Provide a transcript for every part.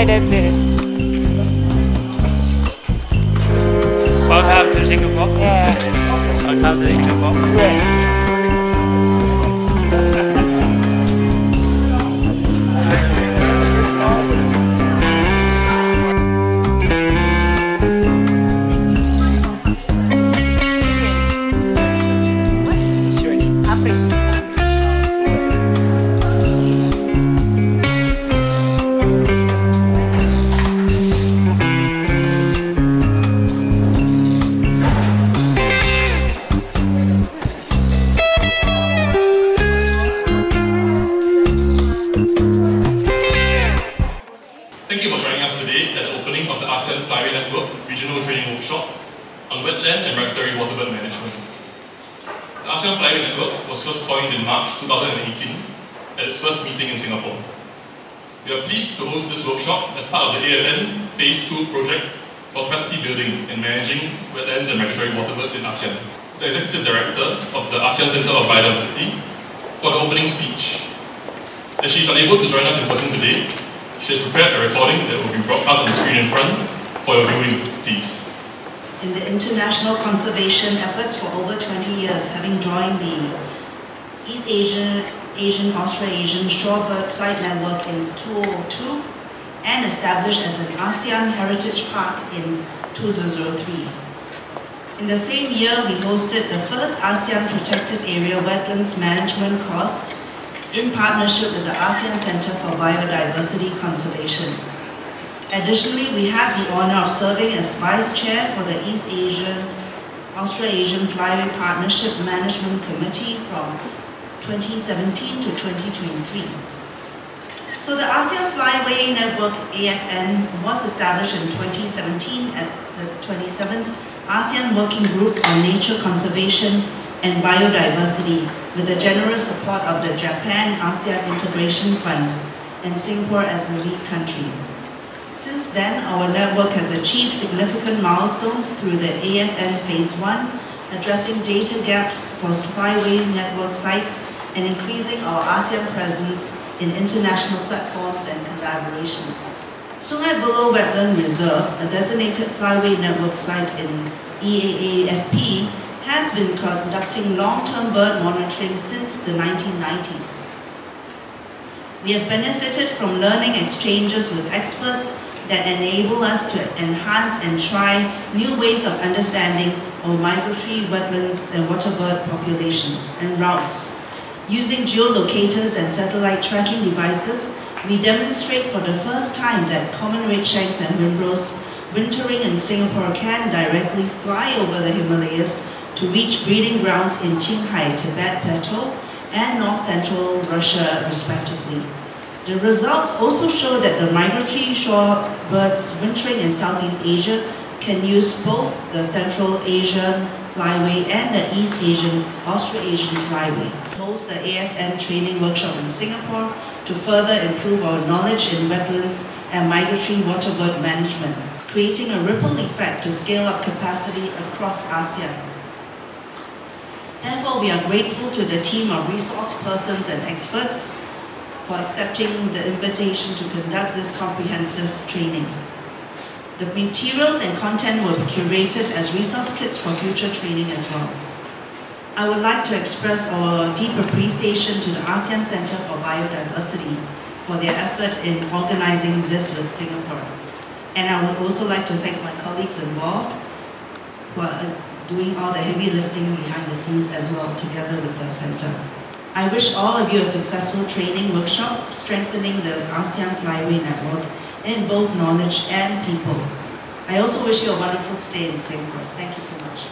Thailand Day. Welcome to Singapore. Yeah. Welcome to Singapore. Yeah. Thank you for joining us today at the opening of the ASEAN Flyway Network Regional Training Workshop on Wetland and Migratory Waterbird Management. The ASEAN Flyway Network was first coined in March 2018 at its first meeting in Singapore. We are pleased to host this workshop as part of the AFN Phase II project for capacity building and managing wetlands and migratory waterbirds in ASEAN. The Executive Director of the ASEAN Centre of Biodiversity for the opening speech. As she is unable to join us in person today, she has prepared a recording that will be broadcast on the screen in front for your viewing, please. In the international conservation efforts for over 20 years, having joined the East Asian Australasian Shorebird Site Network in 2002 and established as an ASEAN Heritage Park in 2003. In the same year, we hosted the first ASEAN Protected Area Wetlands Management course in partnership with the ASEAN Centre for Biodiversity Conservation. Additionally, we had the honour of serving as Vice Chair for the East Asian Australasian Flyway Partnership Management Committee from 2017 to 2023. So the ASEAN Flyway Network AFN was established in 2017 at the 27th ASEAN Working Group on Nature Conservation and Biodiversity with the generous support of the Japan ASEAN Integration Fund and Singapore as the lead country. Since then, our network has achieved significant milestones through the AFN Phase I, addressing data gaps for flyway network sites and increasing our ASEAN presence in international platforms and collaborations. Sungei Buloh Wetland Reserve, a designated flyway network site in EAAFP, has been conducting long-term bird monitoring since the 1990s. We have benefited from learning exchanges with experts that enable us to enhance and try new ways of understanding our migratory wetlands and waterbird population and routes. Using geolocators and satellite tracking devices, we demonstrate for the first time that common redshanks and windrows wintering in Singapore can directly fly over the Himalayas to reach breeding grounds in Qinghai, Tibet Plateau, and north-central Russia, respectively. The results also show that the migratory shorebirds wintering in Southeast Asia can use both the Central Asian Flyway and the East Asian Australasian Flyway. We host the AFN training workshop in Singapore to further improve our knowledge in wetlands and migratory waterbird management, creating a ripple effect to scale up capacity across ASEAN. Therefore, we are grateful to the team of resource persons and experts for accepting the invitation to conduct this comprehensive training. The materials and content will be curated as resource kits for future training as well. I would like to express our deep appreciation to the ASEAN Centre for Biodiversity for their effort in organizing this with Singapore. And I would also like to thank my colleagues involved who are doing all the heavy lifting behind the scenes as well, together with the Centre. I wish all of you a successful training workshop, strengthening the ASEAN Flyway Network in both knowledge and people. I also wish you a wonderful stay in Singapore. Thank you so much.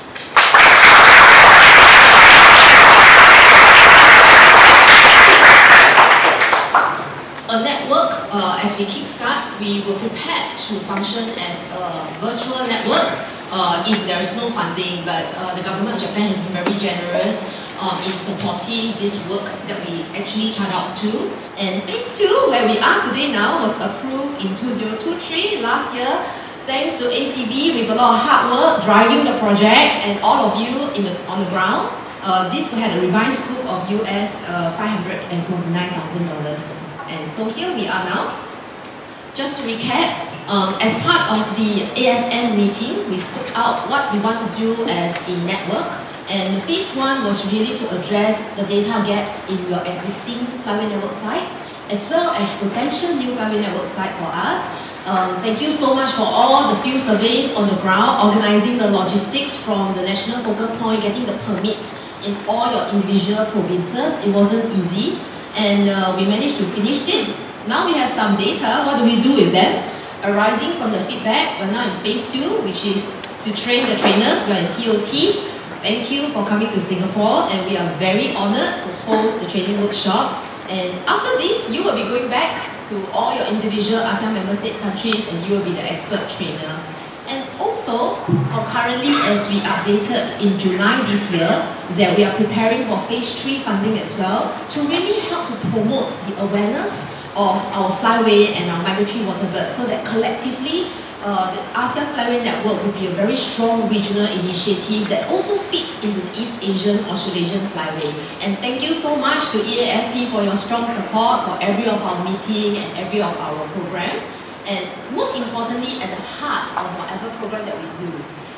A network, as we kickstart, we will prepare to function as a virtual network if there is no funding, but the government of Japan has been very generous in supporting this work that we actually turned out to. And Phase II, where we are today now, was approved in 2023 last year, thanks to ACB with a lot of hard work driving the project and all of you on the ground. This had a revised scope of US $529,000. And so here we are now. Just to recap, as part of the AFN meeting, we scoped out what we want to do as a network. And phase one was really to address the data gaps in your existing flyway network site, as well as potential new flyway network site for us. Thank you so much for all the field surveys on the ground, organizing the logistics from the national focal point, getting the permits in all your individual provinces. It wasn't easy, and we managed to finish it. Now we have some data. What do we do with them? Arising from the feedback, we're now in phase 2, which is to train the trainers. We're in TOT. Thank you for coming to Singapore, and we are very honored to host the training workshop. And after this, you will be going back to all your individual ASEAN member state countries, and you will be the expert trainer. And also, concurrently, as we updated in July this year, that we are preparing for phase 3 funding as well, to really help to promote the awareness of our flyway and our migratory waterbirds, so that collectively the ASEAN Flyway Network will be a very strong regional initiative that also fits into the East Asian Australasian Flyway. And thank you so much to EAAFP for your strong support for every of our meeting and every of our program. And most importantly, at the heart of whatever program that we do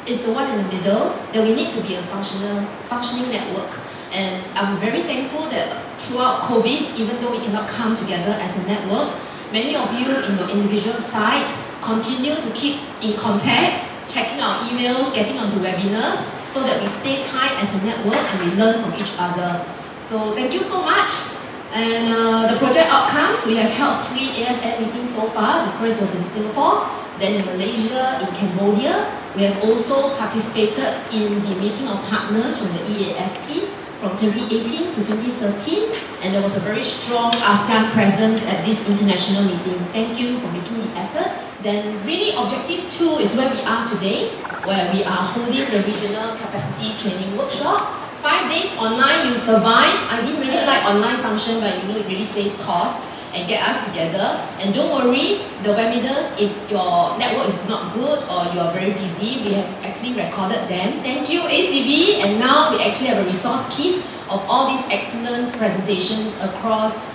is the one in the middle, that we need to be a functioning network. And I'm very thankful that throughout COVID, even though we cannot come together as a network, many of you in your individual site continue to keep in contact, checking our emails, getting onto webinars, so that we stay tight as a network and we learn from each other. So thank you so much. And the project outcomes, we have held 3 AFN meetings so far. The first was in Singapore, then in Malaysia, in Cambodia. We have also participated in the meeting of partners from the EAAFP from 2018 to 2013, and there was a very strong ASEAN presence at this international meeting. Thank you for making the effort. Then really objective 2 is where we are today, where we are holding the regional capacity training workshop. 5 days online, you survive. I didn't really like online function, but you know it really saves cost and get us together. And don't worry, the webinars, if your network is not good or you are very busy, we have actually recorded them. Thank you, ACB. And now we actually have a resource kit of all these excellent presentations across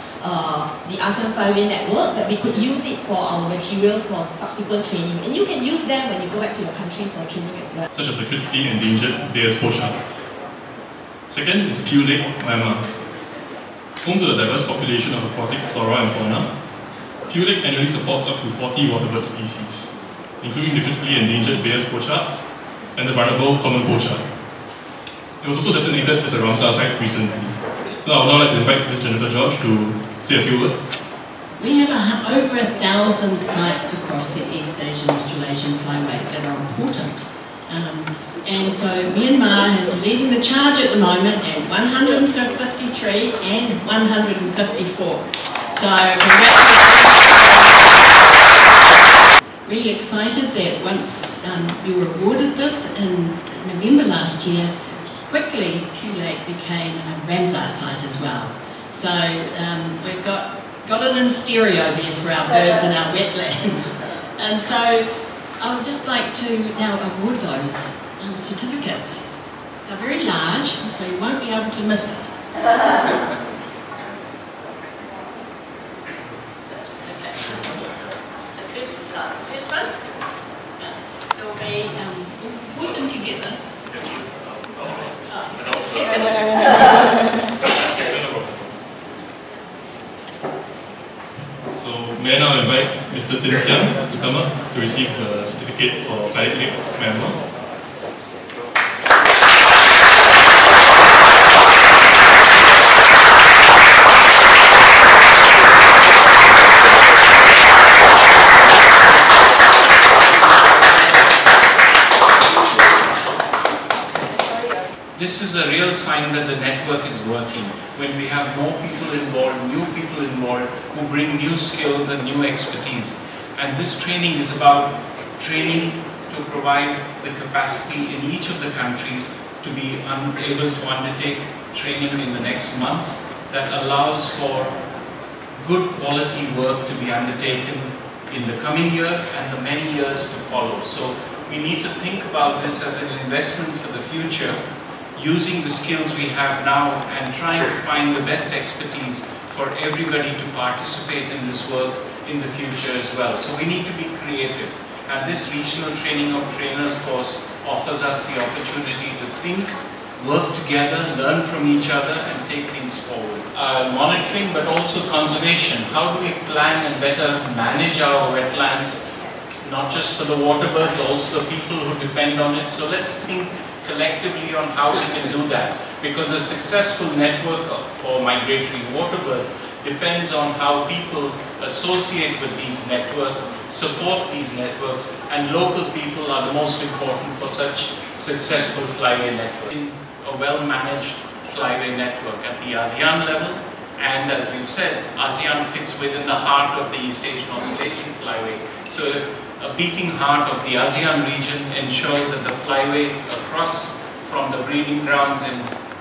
the ASEAN Flyway Network, that we could use it for our materials for subsequent training. And you can use them when you go back to your countries for training as well. Such as the critically endangered Bayer's pochard. Second is Buloh Lake, Myanmar. Home to the diverse population of aquatic flora and fauna, Buloh Lake annually supports up to 40 waterbird species, including the critically endangered Bayer's pochard and the vulnerable common pochard. It was also designated as a Ramsar site recently. So I would now like to invite Ms. Jennifer George to say a few words. We have over 1,000 sites across the East Asian Australasian Flyway that are important. And so Myanmar is leading the charge at the moment at 153 and 154. So congratulations. Really excited that once we were awarded this in November last year, quickly Buloh Lake became a Ramsar site as well. So we've got it in stereo there for our birds and our wetlands. And so I would just like to now award those certificates. They're very large, so you won't be able to miss it. The first one, it will be, we'll put them together. So may I now invite Mr. Tin Kiang to come up to receive the certificate for Buloh Lake, Myanmar. This is a real sign that the network is working. When we have more people involved, new people involved, who bring new skills and new expertise. And this training is about training to provide the capacity in each of the countries to be able to undertake training in the next months that allows for good quality work to be undertaken in the coming year and the many years to follow. So we need to think about this as an investment for the future, using the skills we have now and trying to find the best expertise for everybody to participate in this work in the future as well. So we need to be creative. And this regional training of trainers course offers us the opportunity to think, work together, learn from each other and take things forward. Monitoring but also conservation. How do we plan and better manage our wetlands, not just for the waterbirds, also the people who depend on it. So let's think collectively on how we can do that, because a successful network for migratory waterbirds depends on how people associate with these networks, support these networks, and local people are the most important for such successful flyway networks. In a well-managed flyway network at the ASEAN level, and as we've said, ASEAN fits within the heart of the East Asian Oscillation Flyway. So a beating heart of the ASEAN region ensures that the flyway across from the breeding grounds in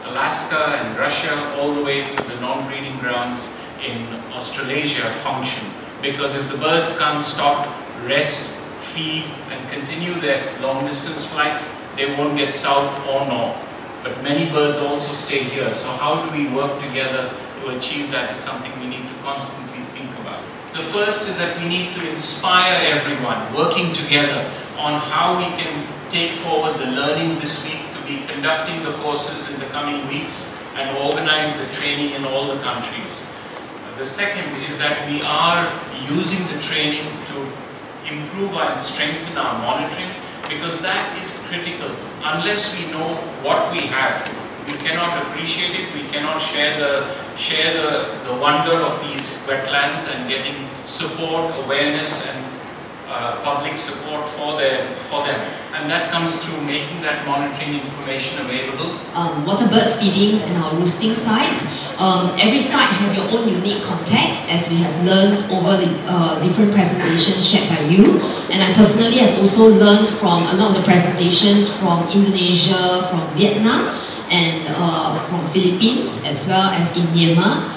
Alaska and Russia all the way to the non-breeding grounds in Australasia function. Because if the birds can't stop, rest, feed and continue their long distance flights, they won't get south or north. But many birds also stay here. So how do we work together to achieve that is something we need to constantly think about. The first is that we need to inspire everyone working together on how we can take forward the learning this week, to be conducting the courses in the coming weeks and organize the training in all the countries. The second is that we are using the training to improve and strengthen our monitoring, because that is critical. Unless we know what we have, we cannot appreciate it, we cannot share the wonder of these wetlands and getting support, awareness and public support for them. And that comes through making that monitoring information available. Waterbird feedings and our roosting sites. Every site have your own unique context, as we have learned over the different presentations shared by you. And I personally have also learned from a lot of the presentations from Indonesia, from Vietnam, and from Philippines, as well as in Myanmar.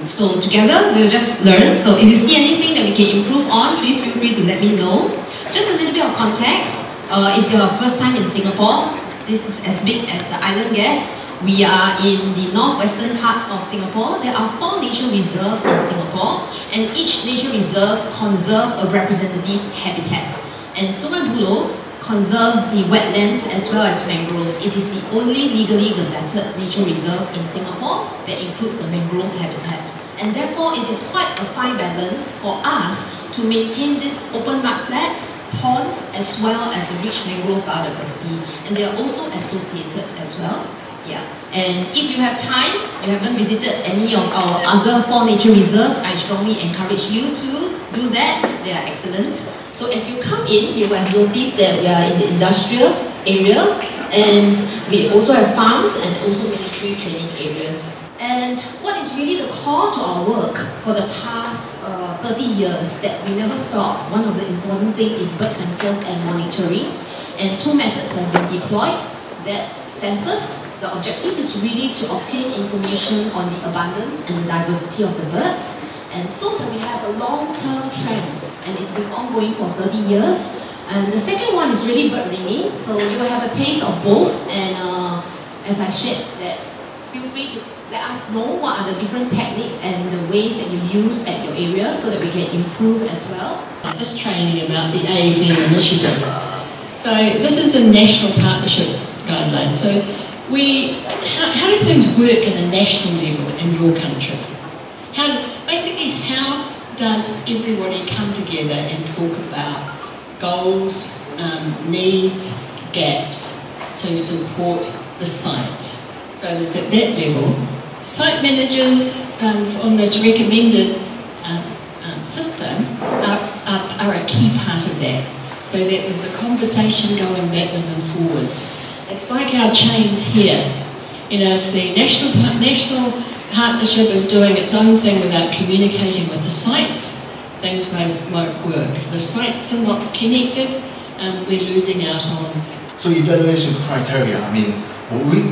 So together we'll just learn. So if you see anything that we can improve on, please feel free to let me know. Just a little bit of context. If you're first time in Singapore, this is as big as the island gets. We are in the northwestern part of Singapore. There are 4 nature reserves in Singapore, and each nature reserve conserves a representative habitat. And Sungei Buloh conserves the wetlands as well as mangroves. It is the only legally gazetted nature reserve in Singapore that includes the mangrove habitat. And therefore, it is quite a fine balance for us to maintain these open mudflats, ponds, as well as the rich mangrove biodiversity. And they are also associated as well. Yeah. And if you have time, you haven't visited any of our other 4 nature reserves, I strongly encourage you to do that. They are excellent. So as you come in, you will have noticed that we are in the industrial area, and we also have farms and also military training areas. And what is really the core to our work for the past 30 years that we never stop, one of the important things is bird sensors and monitoring. And 2 methods have been deployed. That's sensors. The objective is really to obtain information on the abundance and the diversity of the birds. And so that we have a long-term trend, and it's been ongoing for 30 years. And the second one is really bird ringing, so you will have a taste of both. And as I shared, that feel free to let us know what are the different techniques and the ways that you use at your area so that we can improve as well. This training about the AFN initiative. So this is a national partnership guideline. So how do things work at a national level in your country? Basically, how does everybody come together and talk about goals, needs, gaps to support the sites? So there's at that level. Site managers on this recommended system are a key part of that. So that there's the conversation going backwards and forwards. It's like our chains here. You know, if the national partnership is doing its own thing without communicating with the sites, things won't work. If the sites are not connected, we're losing out on. So evaluation criteria, I mean,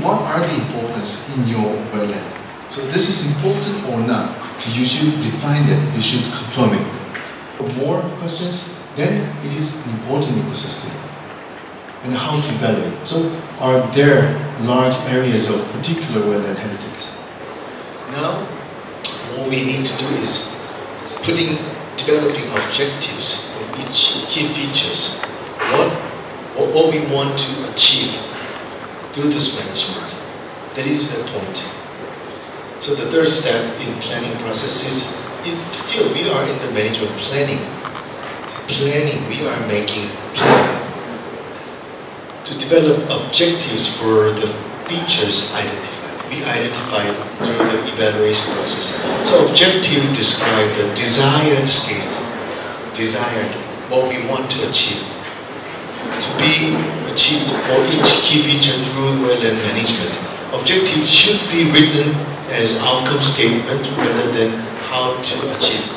what are the importance in your wetland? So this is important or not? So you should define it, you should confirm it. For more questions, then it is important ecosystem. And how to evaluate. So are there large areas of particular wetland habitats? Now, what we need to do is putting developing objectives for each key features. What we want to achieve through this management. That is the point. So the third step in planning process is still we are in the management planning. Planning, we are making plan to develop objectives for the features identified. We identify through the evaluation process. So objective describe the desired state, what we want to achieve, to be achieved for each key feature through wetland management. Objective should be written as outcome statement rather than how to achieve